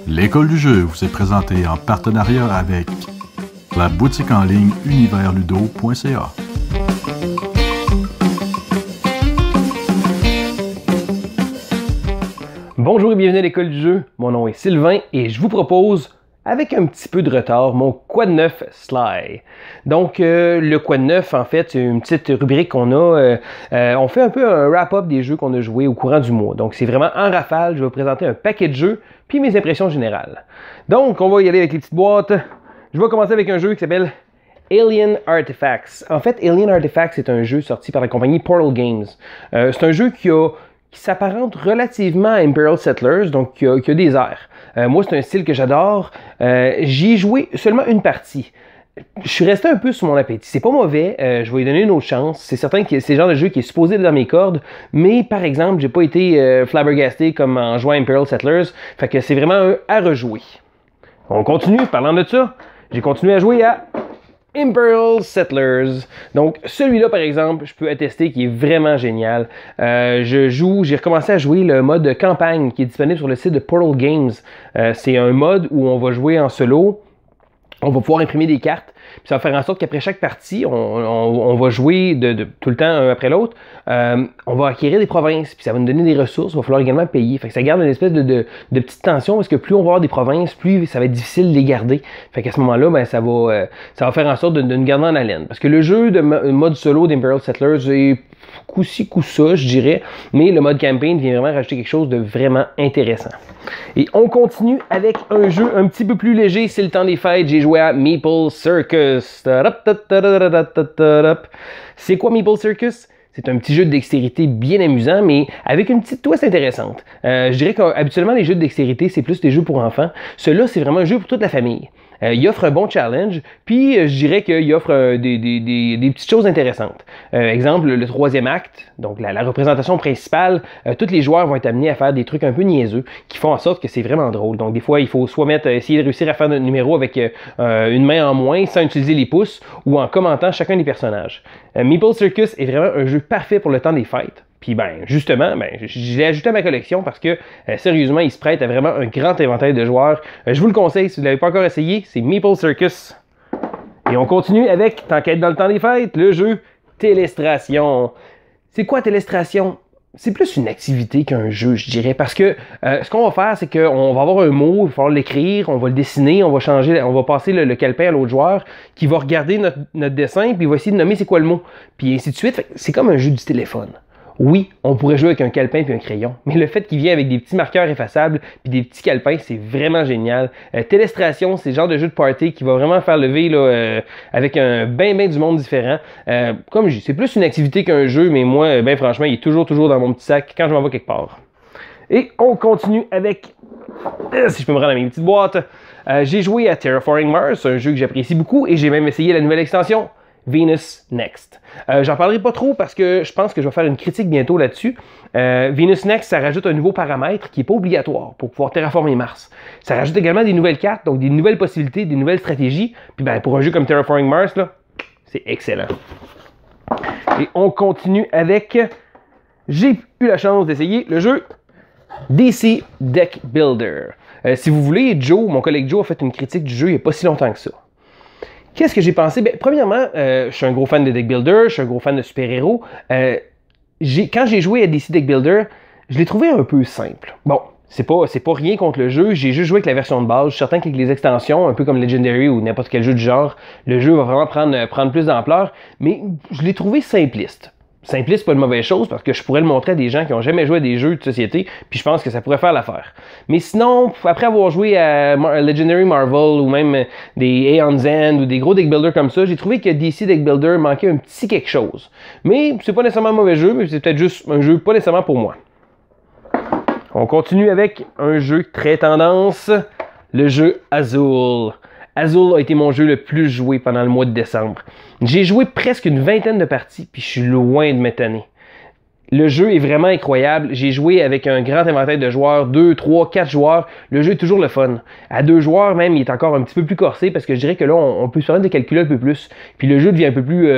L'école du jeu vous est présentée en partenariat avec la boutique en ligne universludo.ca. Bonjour et bienvenue à l'école du jeu, mon nom est Sylvain et je vous propose, avec un petit peu de retard, mon Quad 9 Sly. Donc le Quad 9, en fait, c'est une petite rubrique qu'on a, on fait un peu un wrap-up des jeux qu'on a joués au courant du mois. Donc c'est vraiment en rafale, je vais vous présenter un paquet de jeux, puis mes impressions générales. Donc on va y aller avec les petites boîtes. Je vais commencer avec un jeu qui s'appelle Alien Artifacts. En fait, Alien Artifacts, c'est un jeu sorti par la compagnie Portal Games. C'est un jeu qui s'apparente relativement à Imperial Settlers, donc qui a des airs. Moi, c'est un style que j'adore. J'y ai joué seulement une partie. Je suis resté un peu sur mon appétit. C'est pas mauvais, je vais lui donner une autre chance. C'est certain que c'est le genre de jeu qui est supposé être dans mes cordes, mais par exemple, j'ai pas été flabbergasté comme en jouant à Imperial Settlers, fait que c'est vraiment un à rejouer. On continue, parlant de ça, j'ai continué à jouer à Imperial Settlers. Donc celui-là par exemple, je peux attester qu'il est vraiment génial. J'ai recommencé à jouer le mode campagne qui est disponible sur le site de Portal Games. C'est un mode où on va jouer en solo. On va pouvoir imprimer des cartes, puis ça va faire en sorte qu'après chaque partie, on va jouer tout le temps un après l'autre. On va acquérir des provinces, puis ça va nous donner des ressources, il va falloir également payer. Fait que ça garde une espèce de petite tension, parce que plus on va avoir des provinces, plus ça va être difficile de les garder. Fait qu'à ce moment-là, ben, ça va faire en sorte de nous garder en haleine. Parce que le jeu de mode solo d'Imperial Settlers est coup-ci, coup-ça, je dirais, mais le mode campaign vient vraiment rajouter quelque chose de vraiment intéressant. Et on continue avec un jeu un petit peu plus léger, c'est le temps des fêtes, j'ai joué à Maple Circus. C'est quoi Maple Circus? C'est un petit jeu de dextérité bien amusant, mais avec une petite twist intéressante. Je dirais qu'habituellement, les jeux de dextérité, c'est plus des jeux pour enfants. Celui-là, c'est vraiment un jeu pour toute la famille. Il offre un bon challenge, puis je dirais qu'il offre des petites choses intéressantes. Exemple, le troisième acte, donc la représentation principale, tous les joueurs vont être amenés à faire des trucs un peu niaiseux, qui font en sorte que c'est vraiment drôle. Donc des fois, il faut soit essayer de réussir à faire notre numéro avec une main en moins, sans utiliser les pouces, ou en commentant chacun des personnages. Maple Circus est vraiment un jeu parfait pour le temps des fêtes. Puis ben justement, je l'ai ajouté à ma collection parce que sérieusement, il se prête à vraiment un grand éventail de joueurs. Je vous le conseille, si vous ne l'avez pas encore essayé, c'est Maple Circus. Et on continue avec, tant qu'être dans le temps des fêtes, le jeu Télestration. C'est quoi Télestration? C'est plus une activité qu'un jeu, je dirais, parce que ce qu'on va faire, c'est qu'on va avoir un mot, il va falloir l'écrire, on va le dessiner, on va passer le calepin à l'autre joueur qui va regarder notre dessin, puis il va essayer de nommer c'est quoi le mot, puis ainsi de suite. C'est comme un jeu du téléphone. Oui, on pourrait jouer avec un calepin puis un crayon, mais le fait qu'il vient avec des petits marqueurs effaçables puis des petits calepins, c'est vraiment génial. Télestration, c'est le genre de jeu de party qui va vraiment faire lever là, avec un ben du monde différent. Comme je dis, c'est plus une activité qu'un jeu, mais moi, ben franchement, il est toujours dans mon petit sac quand je m'en vais quelque part. Et on continue avec, si je peux me rendre à mes petites boîtes, j'ai joué à Terraforming Mars, un jeu que j'apprécie beaucoup, et j'ai même essayé la nouvelle extension, Venus Next. J'en parlerai pas trop parce que je pense que je vais faire une critique bientôt là-dessus. Venus Next, ça rajoute un nouveau paramètre qui n'est pas obligatoire pour pouvoir terraformer Mars. Ça rajoute également des nouvelles cartes, donc des nouvelles possibilités, des nouvelles stratégies. Puis ben, pour un jeu comme Terraforming Mars, là, c'est excellent. Et on continue avec... J'ai eu la chance d'essayer le jeu DC Deck Builder. Si vous voulez, Joe, mon collègue Joe, a fait une critique du jeu il n'y a pas si longtemps que ça. Qu'est-ce que j'ai pensé? Bien, premièrement, je suis un gros fan de Deck Builder, je suis un gros fan de super-héros. Quand j'ai joué à DC Deck Builder, je l'ai trouvé un peu simple. Bon, c'est pas rien contre le jeu, j'ai juste joué avec la version de base. Je suis certain qu'avec les extensions, un peu comme Legendary ou n'importe quel jeu du genre, le jeu va vraiment prendre plus d'ampleur, mais je l'ai trouvé simpliste. Simpliste, pas une mauvaise chose, parce que je pourrais le montrer à des gens qui n'ont jamais joué à des jeux de société, puis je pense que ça pourrait faire l'affaire. Mais sinon, après avoir joué à Legendary Marvel, ou même des Aeon's End, ou des gros deck builders comme ça, j'ai trouvé que DC Deck Builder manquait un petit quelque chose. Mais c'est pas nécessairement un mauvais jeu, mais c'est peut-être juste un jeu pas nécessairement pour moi. On continue avec un jeu très tendance, le jeu Azul. Azul a été mon jeu le plus joué pendant le mois de décembre. J'ai joué presque une vingtaine de parties, puis je suis loin de m'étonner. Le jeu est vraiment incroyable. J'ai joué avec un grand inventaire de joueurs, 2, 3, 4 joueurs. Le jeu est toujours le fun. À 2 joueurs même, il est encore un petit peu plus corsé, parce que je dirais que là, on peut se permettre de calculer un peu plus. Puis le jeu devient un peu plus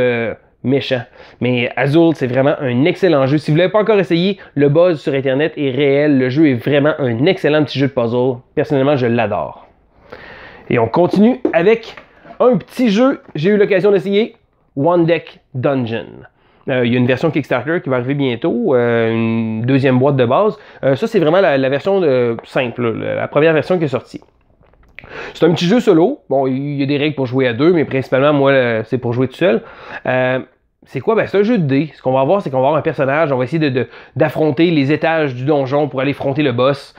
méchant. Mais Azul, c'est vraiment un excellent jeu. Si vous ne l'avez pas encore essayé, le buzz sur Internet est réel. Le jeu est vraiment un excellent petit jeu de puzzle. Personnellement, je l'adore. Et on continue avec un petit jeu. J'ai eu l'occasion d'essayer One Deck Dungeon. Il y a une version Kickstarter qui va arriver bientôt, une deuxième boîte de base. Ça, c'est vraiment la version simple, la première version qui est sortie. C'est un petit jeu solo. Bon, il y a des règles pour jouer à deux, mais principalement, moi, c'est pour jouer tout seul. C'est quoi? Ben, c'est un jeu de dés. Ce qu'on va avoir, c'est qu'on va avoir un personnage. On va essayer d'affronter les étages du donjon pour aller affronter le boss.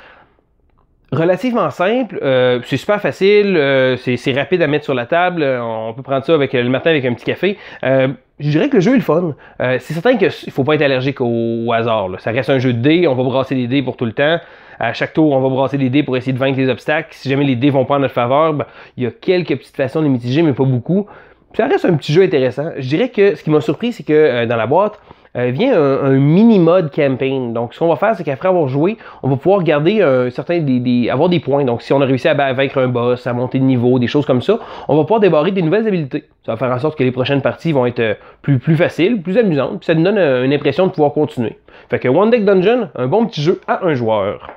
Relativement simple, c'est super facile, c'est rapide à mettre sur la table, on peut prendre ça avec le matin avec un petit café. Je dirais que le jeu est le fun. C'est certain qu'il ne faut pas être allergique au hasard. Là. Ça reste un jeu de dés, on va brasser des dés pour tout le temps. À chaque tour, on va brasser des dés pour essayer de vaincre les obstacles. Si jamais les dés vont pas en notre faveur, ben, il y a quelques petites façons de mitiger, mais pas beaucoup. Puis ça reste un petit jeu intéressant. Je dirais que ce qui m'a surpris, c'est que dans la boîte, vient un mini-mode campaign. Donc, ce qu'on va faire, c'est qu'après avoir joué, on va pouvoir garder avoir des points. Donc, si on a réussi à vaincre un boss, à monter de niveau, des choses comme ça, on va pouvoir débarrer des nouvelles habiletés. Ça va faire en sorte que les prochaines parties vont être plus faciles, plus amusantes, puis ça nous donne une impression de pouvoir continuer. Fait que One Deck Dungeon, un bon petit jeu à un joueur.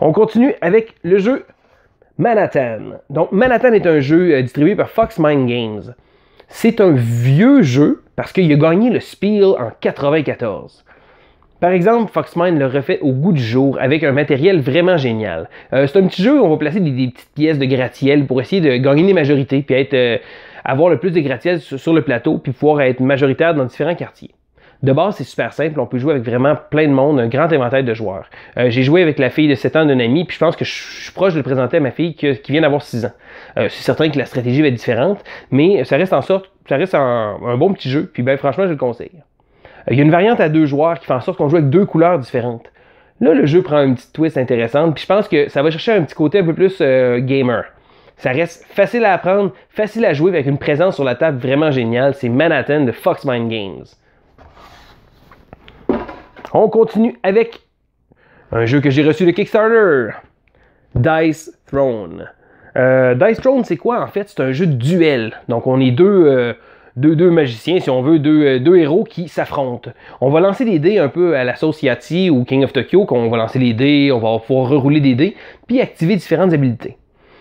On continue avec le jeu Manhattan. Donc, Manhattan est un jeu distribué par Fox Mind Games. C'est un vieux jeu parce qu'il a gagné le Spiel en 94. Par exemple, Foxmind l'a refait au goût du jour avec un matériel vraiment génial. C'est un petit jeu où on va placer des petites pièces de gratte-ciel pour essayer de gagner des majorités puis avoir le plus de gratte-ciel sur le plateau puis pouvoir être majoritaire dans différents quartiers. De base, c'est super simple. On peut jouer avec vraiment plein de monde, un grand éventail de joueurs. J'ai joué avec la fille de 7 ans d'un ami, puis je pense que je suis proche de le présenter à ma fille qui vient d'avoir 6 ans. C'est certain que la stratégie va être différente, mais ça reste un bon petit jeu, puis ben franchement, je le conseille. Il y a une variante à 2 joueurs qui fait en sorte qu'on joue avec 2 couleurs différentes. Là, le jeu prend une petite twist intéressante, puis je pense que ça va chercher un petit côté un peu plus gamer. Ça reste facile à apprendre, facile à jouer avec une présence sur la table vraiment géniale. C'est Manhattan de Fox Mind Games. On continue avec un jeu que j'ai reçu de Kickstarter, Dice Throne. Dice Throne, c'est quoi en fait? C'est un jeu de duel. Donc on est deux magiciens, si on veut, deux héros qui s'affrontent. On va lancer des dés un peu à la sauce Yahtzee ou King of Tokyo, qu'on va lancer les dés, on va pouvoir rerouler des dés, puis activer différentes habiletés.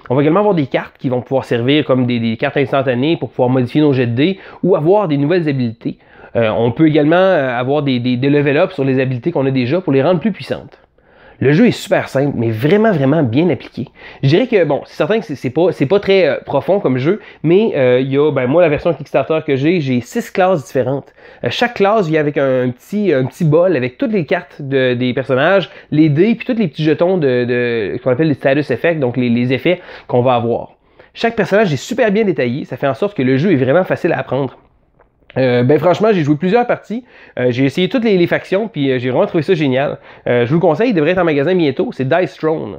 On va également avoir des cartes qui vont pouvoir servir comme des cartes instantanées pour pouvoir modifier nos jets de dés ou avoir des nouvelles habiletés. On peut également avoir des level up sur les habiletés qu'on a déjà pour les rendre plus puissantes. Le jeu est super simple, mais vraiment, vraiment bien appliqué. Je dirais que, bon, c'est certain que c'est pas très profond comme jeu, mais il y a, ben, moi, la version Kickstarter que j'ai 6 classes différentes. Chaque classe vient avec un petit bol avec toutes les cartes des personnages, les dés, puis tous les petits jetons qu'on appelle les status effects, donc les effets qu'on va avoir. Chaque personnage est super bien détaillé, ça fait en sorte que le jeu est vraiment facile à apprendre. Ben franchement, j'ai joué plusieurs parties. J'ai essayé toutes les factions, puis j'ai vraiment trouvé ça génial. Je vous le conseille, il devrait être en magasin bientôt. C'est Dice Throne.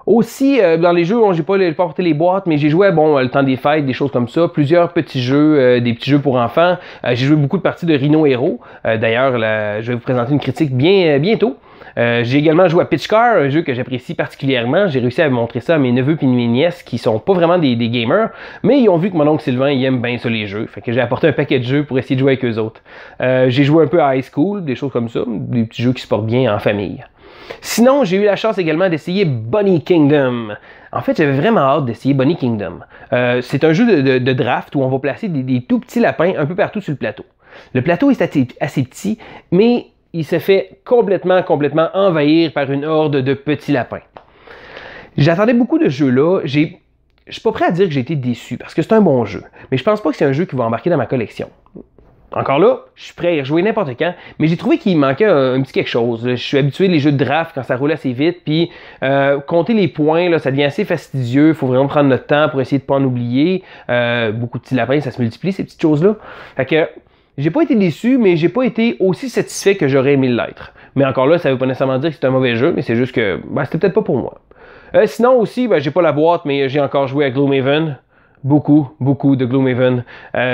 Aussi, dans les jeux, j'ai pas porté les boîtes, mais j'ai joué à le temps des fêtes, des choses comme ça. Plusieurs petits jeux, des petits jeux pour enfants. J'ai joué beaucoup de parties de Rhino Hero. D'ailleurs, je vais vous présenter une critique bientôt. J'ai également joué à Pitch Car, un jeu que j'apprécie particulièrement. J'ai réussi à montrer ça à mes neveux et mes nièces qui sont pas vraiment des gamers, mais ils ont vu que mon oncle Sylvain il aime bien ça les jeux. Fait que j'ai apporté un paquet de jeux pour essayer de jouer avec eux autres. J'ai joué un peu à High School, des choses comme ça, des petits jeux qui se portent bien en famille. Sinon, j'ai eu la chance également d'essayer Bunny Kingdom. En fait, j'avais vraiment hâte d'essayer Bunny Kingdom. C'est un jeu de draft où on va placer des tout petits lapins un peu partout sur le plateau. Le plateau est assez petit, mais il se fait complètement envahir par une horde de petits lapins. J'attendais beaucoup de ce jeu-là. Je suis pas prêt à dire que j'ai été déçu, parce que c'est un bon jeu. Mais je pense pas que c'est un jeu qui va embarquer dans ma collection. Encore là, je suis prêt à y rejouer n'importe quand, mais j'ai trouvé qu'il manquait un petit quelque chose. Je suis habitué les jeux de draft quand ça roule assez vite, puis compter les points, là, ça devient assez fastidieux. Il faut vraiment prendre notre temps pour essayer de pas en oublier. Beaucoup de petits lapins, ça se multiplie, ces petites choses-là. Fait que j'ai pas été déçu, mais j'ai pas été aussi satisfait que j'aurais aimé l'être. Mais encore là, ça veut pas nécessairement dire que c'est un mauvais jeu, mais c'est juste que c'était peut-être pas pour moi. Sinon aussi, j'ai pas la boîte, mais j'ai encore joué à Gloomhaven. Beaucoup, beaucoup de Gloomhaven.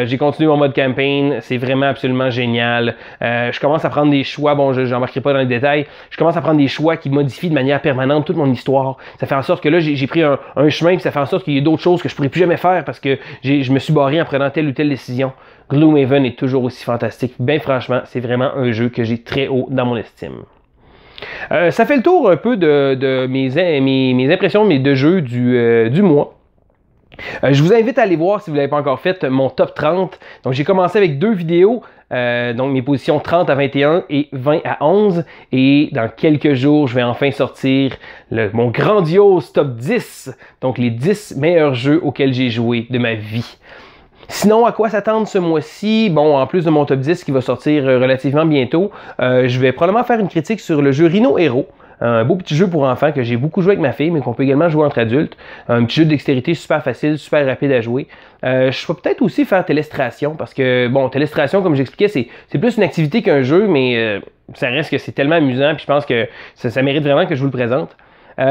J'ai continué mon mode campaign, c'est vraiment absolument génial. Je commence à prendre des choix, bon, je n'embarquerai pas dans les détails, je commence à prendre des choix qui modifient de manière permanente toute mon histoire. Ça fait en sorte que là, j'ai pris un chemin, puis ça fait en sorte qu'il y a d'autres choses que je pourrais plus jamais faire parce que je me suis barré en prenant telle ou telle décision. Gloomhaven est toujours aussi fantastique. Ben franchement, c'est vraiment un jeu que j'ai très haut dans mon estime. Ça fait le tour un peu de mes impressions, mes deux jeux du mois. Je vous invite à aller voir, si vous ne l'avez pas encore fait, mon top 30. Donc j'ai commencé avec 2 vidéos, donc mes positions 30 à 21 et 20 à 11. Et dans quelques jours, je vais enfin sortir mon grandiose top 10. Donc les 10 meilleurs jeux auxquels j'ai joué de ma vie. Sinon, à quoi s'attendre ce mois-ci? Bon, en plus de mon top 10 qui va sortir relativement bientôt, je vais probablement faire une critique sur le jeu Rhino Hero. Un beau petit jeu pour enfants que j'ai beaucoup joué avec ma fille, mais qu'on peut également jouer entre adultes. Un petit jeu de dextérité super facile, super rapide à jouer. Je vais peut-être aussi faire Télestration, parce que, bon, Télestration, comme j'expliquais, c'est plus une activité qu'un jeu, mais ça reste que c'est tellement amusant, puis je pense que ça mérite vraiment que je vous le présente.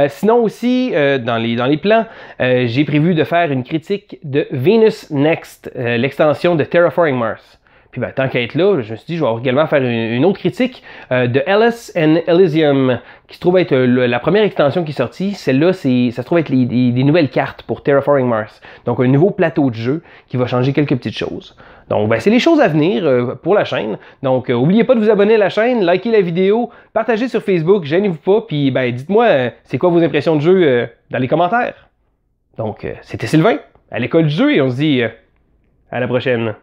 Sinon aussi, dans les plans, j'ai prévu de faire une critique de Venus Next, l'extension de Terraforming Mars. Puis ben, tant qu'à être là, je me suis dit, je vais également faire une autre critique de Alice and Elysium, qui se trouve être la première extension qui est sortie. Celle-là, ça se trouve être des nouvelles cartes pour Terraforming Mars. Donc un nouveau plateau de jeu qui va changer quelques petites choses. Donc ben, c'est les choses à venir pour la chaîne. Donc n'oubliez pas de vous abonner à la chaîne, likez la vidéo, partagez sur Facebook, gênez-vous pas, puis ben, dites-moi c'est quoi vos impressions de jeu dans les commentaires. Donc c'était Sylvain, à l'école du jeu, et on se dit à la prochaine.